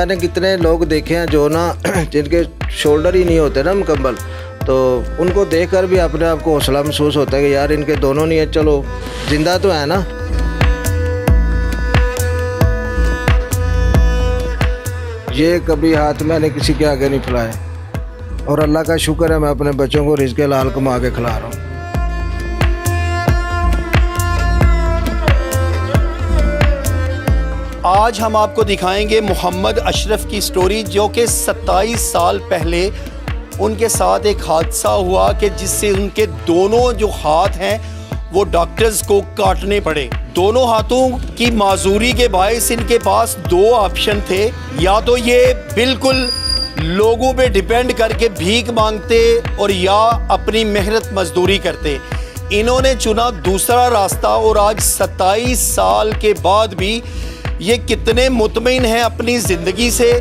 मैंने कितने लोग देखे हैं जो ना जिनके शोल्डर ही नहीं होते ना मुकम्मल, तो उनको देखकर भी अपने आप को हौसला महसूस होता है कि यार इनके दोनों नहीं है, चलो जिंदा तो है ना। ये कभी हाथ मैंने किसी के आगे नहीं फैलाए और अल्लाह का शुक्र है मैं अपने बच्चों को रिज़्क़ हलाल कमा के खिला रहा हूँ। आज हम आपको दिखाएंगे मोहम्मद अशरफ की स्टोरी, जो कि 27 साल पहले उनके साथ एक हादसा हुआ कि जिससे उनके दोनों जो हाथ हैं वो डॉक्टर्स को काटने पड़े। दोनों हाथों की माजूरी के बायस इनके पास दो ऑप्शन थे, या तो ये बिल्कुल लोगों पे डिपेंड करके भीख मांगते और या अपनी मेहनत मजदूरी करते। इन्होंने चुना दूसरा रास्ता और आज 27 साल के बाद भी ये कितने मुतमईन हैं अपनी ज़िंदगी से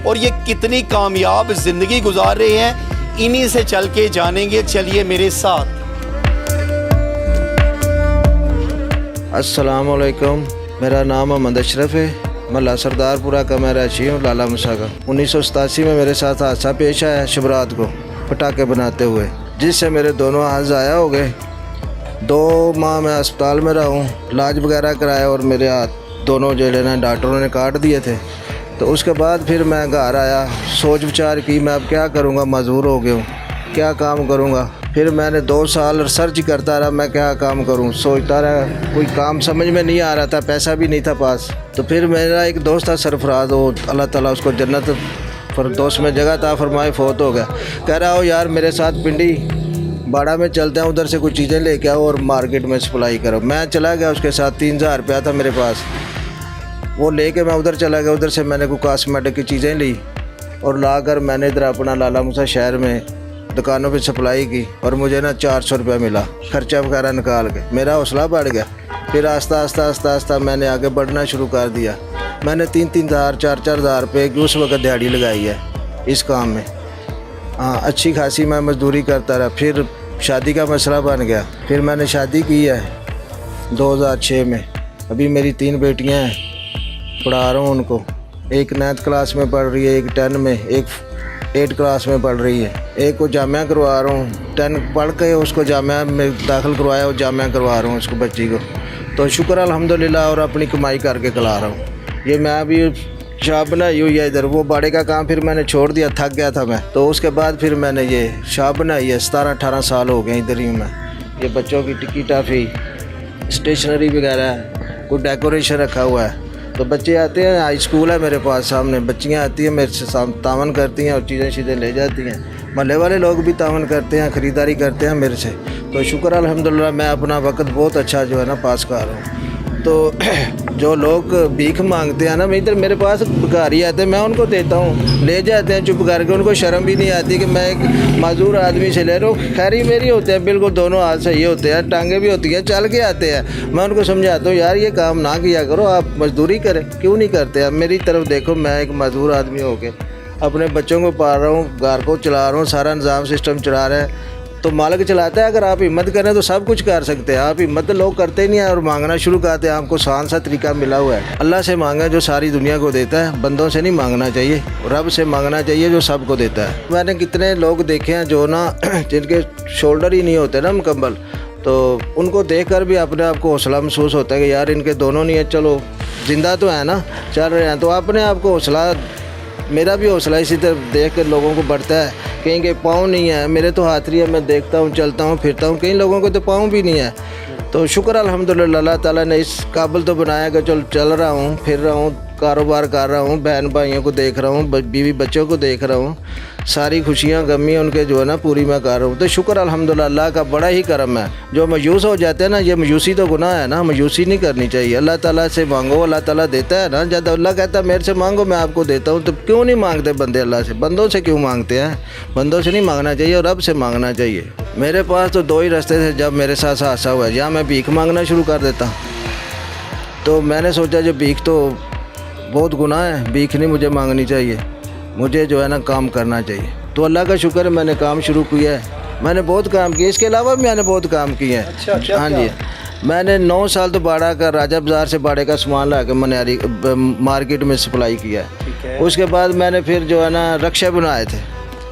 और ये कितनी कामयाब ज़िंदगी गुजार रहे हैं, इन्हीं से चल के जानेंगे। चलिए मेरे साथ। अस्सलाम वालेकुम, मेरा नाम मोहम्मद अशरफ है। मैं सरदारपुरा का मैं रहशी हूँ, लाला मुसा का। 1987 में मेरे साथ हादसा पेश आया शबरात को पटाखे बनाते हुए, जिससे मेरे दोनों हाथ ज़ाया हो गए। 2 माह मैं अस्पताल में रहा हूँ, इलाज वगैरह कराया और मेरे हाथ दोनों जो है ना डॉक्टरों ने काट दिए थे। तो उसके बाद फिर मैं घर आया, सोच विचार की मैं अब क्या करूँगा, मजबूर हो गया हूँ, क्या काम करूँगा। फिर मैंने 2 साल रिसर्च करता रहा, मैं क्या काम करूं, सोचता रहा, कोई काम समझ में नहीं आ रहा था, पैसा भी नहीं था पास। तो फिर मेरा एक दोस्त था सरफराज, वो अल्लाह ताला उसको जन्नत फिरदौस में जगह था फरमाए, फोत हो गया। कह रहा हो यार मेरे साथ पिंडी बाड़ा में चलते हैं, उधर से कुछ चीज़ें लेके आओ और मार्केट में सप्लाई करो। मैं चला गया उसके साथ, 3000 रुपया था मेरे पास, वो लेके मैं उधर चला गया। उधर से मैंने कोई कॉस्मेटिक की चीज़ें ली और लाकर मैंने इधर अपना लाला मूसा शहर में दुकानों पे सप्लाई की और मुझे ना 400 रुपया मिला खर्चा वगैरह निकाल के। मेरा हौसला बढ़ गया। फिर आस्ता आस्ता मैंने आगे बढ़ना शुरू कर दिया। मैंने 3-3 हज़ार 4-4 हज़ार रुपये की उस वक्त दिहाड़ी लगाई है इस काम में। हाँ, अच्छी खासी मैं मजदूरी करता रहा। फिर शादी का मसला बन गया, फिर मैंने शादी की है 2006 में। अभी मेरी 3 बेटियाँ हैं, पढ़ा रहा हूँ उनको। एक 9th क्लास में पढ़ रही है, एक 10 में, एक 8 क्लास में पढ़ रही है। एक को जामिया करवा रहा हूँ, 10 पढ़ के उसको जामिया में दाखिल करवाया और जामिया करवा रहा हूँ उसको बच्ची को। तो शुक्र अल्हम्दुलिल्लाह, और अपनी कमाई करके खिला रहा हूँ। ये मैं अभी शॉप बनाई हुई है इधर। वो बाड़े का काम फिर मैंने छोड़ दिया, थक गया था मैं। तो उसके बाद फिर मैंने ये शॉप बनाई है। 17-18 साल हो गए इधर ही हूँ मैं। ये बच्चों की टिक्की टाफ़ी, स्टेशनरी वगैरह, कोई डेकोरेशन रखा हुआ है। तो बच्चे आते हैं, हाई स्कूल है मेरे पास सामने, बच्चियाँ आती हैं मेरे से तावन करती हैं और चीज़ें ले जाती हैं। महल्ले वाले लोग भी तावन करते हैं, ख़रीदारी करते हैं मेरे से। तो शुक्र अल्हम्दुलिल्लाह, मैं अपना वक्त बहुत अच्छा जो है ना पास कर रहा हूँ। तो जो लोग भीख मांगते हैं ना, इधर मेरे पास भिखारी आते हैं, मैं उनको देता हूँ, ले जाते हैं चुप करके। उनको शर्म भी नहीं आती कि मैं एक मजदूर आदमी से ले रहा हूँ। खैरी मेरी होते हैं, बिल्कुल दोनों हाथ सही होते हैं, टांगे भी होती हैं, चल के आते हैं। मैं उनको समझाता हूँ यार ये काम ना किया करो, आप मजदूरी करें, क्यों नहीं करते। अब मेरी तरफ देखो, मैं एक मजदूर आदमी हो के अपने बच्चों को पाल रहा हूँ, घर को चला रहा हूँ, सारा निज़ाम सिस्टम चला रहा है। तो मालिक चलाता है। अगर आप हिम्मत करें तो सब कुछ कर सकते हैं। आप हिम्मत लोग करते ही नहीं है और मांगना शुरू करते हैं। आपको आसान सा तरीका मिला हुआ है, अल्लाह से मांगा जो सारी दुनिया को देता है। बंदों से नहीं मांगना चाहिए, रब से मांगना चाहिए जो सबको देता है। मैंने कितने लोग देखे हैं जो ना जिनके शोल्डर ही नहीं होते ना मुकम्मल, तो उनको देखकर भी अपने आप को हौसला महसूस होता है कि यार इनके दोनों नहीं है, चलो जिंदा तो है ना, चल रहे हैं। तो अपने आप को हौसला, मेरा भी हौसला इसी तरह देख कर लोगों को बढ़ता है। कहीं के पाँव नहीं है, मेरे तो हाथ रही है, मैं देखता हूँ, चलता हूँ, फिरता हूँ। कई लोगों को तो पाँव भी नहीं है। तो शुक्र अल्हम्दुलिल्लाह, अल्लाह ताला ने इस काबिल तो बनाया कि चल रहा हूँ, फिर रहा हूँ, कारोबार कर रहा हूँ, बहन भाइयों को देख रहा हूँ, बीवी बच्चों को देख रहा हूँ। सारी खुशियाँ गमी उनके जो है ना पूरी मैं कर रहा हूँ। तो शुक्र अल्हम्दुलिल्लाह, अल्लाह का बड़ा ही करम है। जो मायूस हो जाते हैं ना, ये मायूसी तो गुनाह है ना, मायूसी नहीं करनी चाहिए। अल्लाह ताला से मांगो, अल्लाह ताला देता है ना। जब अल्लाह कहता है मेरे से मांगो मैं आपको देता हूँ, तो क्यों नहीं मांगते बंदे अल्लाह से? बंदों से क्यों मांगते हैं? बंदों से नहीं मांगना चाहिए और रब से मांगना चाहिए। मेरे पास तो 2 ही रास्ते थे जब मेरे साथ हादसा हुआ। या मैं भीख मांगना शुरू कर देता, तो मैंने सोचा जो भीख तो बहुत गुनाह है, भीख नहीं मुझे मांगनी चाहिए, मुझे जो है ना काम करना चाहिए। तो अल्लाह का शुक्र है मैंने काम शुरू किया है। मैंने बहुत काम किया, इसके अलावा भी मैंने बहुत काम किए हैं। अच्छा, हाँ जी, मैंने 9 साल तो बाड़ा का, राजा बाज़ार से बाड़े का सामान ला के मनियारी मार्केट में सप्लाई किया है। है। उसके बाद मैंने फिर जो है ना रक्शे बनाए थे।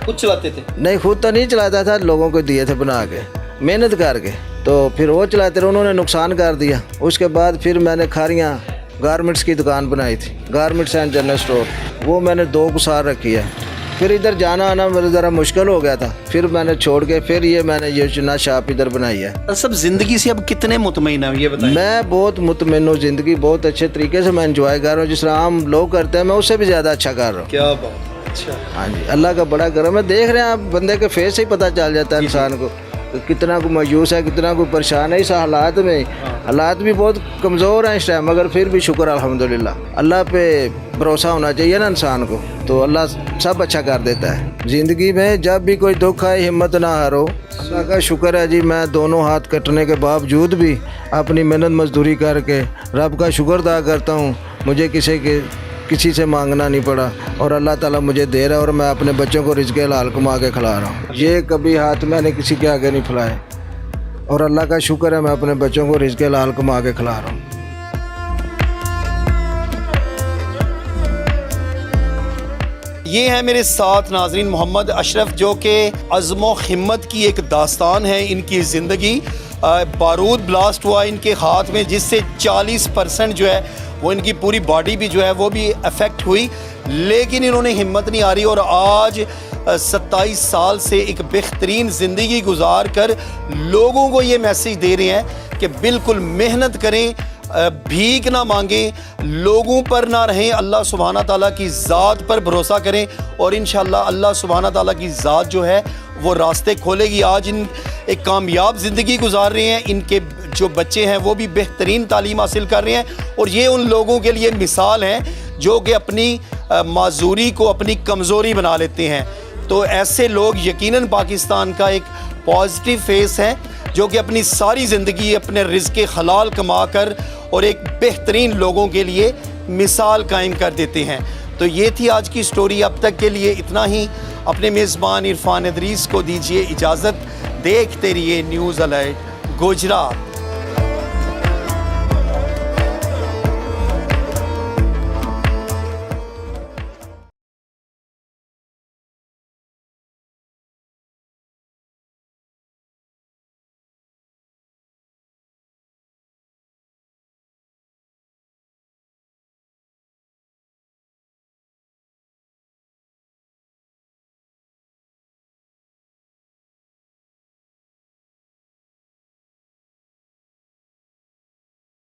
खुद चलाते थे? नहीं, खुद तो नहीं चलाता था, लोगों को दिए थे बना के, मेहनत करके। तो फिर वो चलाते रहे, उन्होंने नुकसान कर दिया। उसके बाद फिर मैंने खारियाँ गारमेंट्स की दुकान बनाई थी, गारमेंट्स एंड जनरल स्टोर, वो मैंने 2 साल रखी है। फिर इधर जाना आना मेरा ज़रा मुश्किल हो गया था, फिर मैंने छोड़ के फिर मैंने ये चुना शॉप इधर बनाई है। सब ज़िंदगी से अब कितने मुतमईन हैं ये बताएं? मैं बहुत मुतमईन हूँ, ज़िंदगी बहुत अच्छे तरीके से मैं एंजॉय कर रहा हूँ। जिस तरह आम लोग करते हैं मैं उससे भी ज़्यादा अच्छा कर रहा हूँ। क्या बात, अच्छा। हाँ जी, अल्लाह का बड़ा करम है। देख रहे हैं आप, बंदे के फेस से ही पता चल जाता है इंसान को कितना को मायूस है, कितना को परेशान है इस हालात में। हालात भी बहुत कमज़ोर हैं इस टाइम, मगर फिर भी शुक्र अल्हम्दुलिल्लाह। अल्लाह पे भरोसा होना चाहिए ना इंसान को, तो अल्लाह सब अच्छा कर देता है। ज़िंदगी में जब भी कोई दुख आए हिम्मत ना हारो। अल्लाह का शुक्र है जी, मैं दोनों हाथ कटने के बावजूद भी अपनी मेहनत मजदूरी करके रब का शुक्र अदा करता हूँ। मुझे किसी से मांगना नहीं पड़ा और अल्लाह ताला मुझे दे रहा है और मैं अपने बच्चों को रिज़्क़ हलाल कमा के खिला रहा हूँ। ये कभी हाथ मैंने किसी के आगे नहीं फैलाए और अल्लाह का शुक्र है मैं अपने बच्चों को रिज़्क़ हलाल कमा के खिला रहा हूँ। ये है मेरे साथ नाजरीन मोहम्मद अशरफ, जो कि अज़्म व हिम्मत की एक दास्तान है। इनकी ज़िंदगी बारूद ब्लास्ट हुआ इनके हाथ में, जिससे 40% जो है वो इनकी पूरी बॉडी भी जो है वो भी अफेक्ट हुई, लेकिन इन्होंने हिम्मत नहीं हारी और आज 27 साल से एक बेहतरीन ज़िंदगी गुजार कर लोगों को ये मैसेज दे रहे हैं कि बिल्कुल मेहनत करें, भीख ना मांगें, लोगों पर ना रहें, अल्लाह सुब्हाना ताला की ज़ात पर भरोसा करें और इंशाअल्लाह अल्लाह सुब्हाना ताला की ज़ात जो है वो रास्ते खोलेगी। आज इन एक कामयाब ज़िंदगी गुजार रहे हैं, इनके जो बच्चे हैं वो भी बेहतरीन तालीम हासिल कर रहे हैं और ये उन लोगों के लिए मिसाल हैं जो कि अपनी माजूरी को अपनी कमज़ोरी बना लेते हैं। तो ऐसे लोग यकीनन पाकिस्तान का एक पॉजिटिव फेस है, जो कि अपनी सारी ज़िंदगी अपने रिज़्क़ हलाल कमा कर और एक बेहतरीन लोगों के लिए मिसाल कायम कर देते हैं। तो ये थी आज की स्टोरी। अब तक के लिए इतना ही। अपने मेज़बान इरफान इदरीस को दीजिए इजाज़त। देखते रहिए न्यूज़ अलर्ट गुजरात।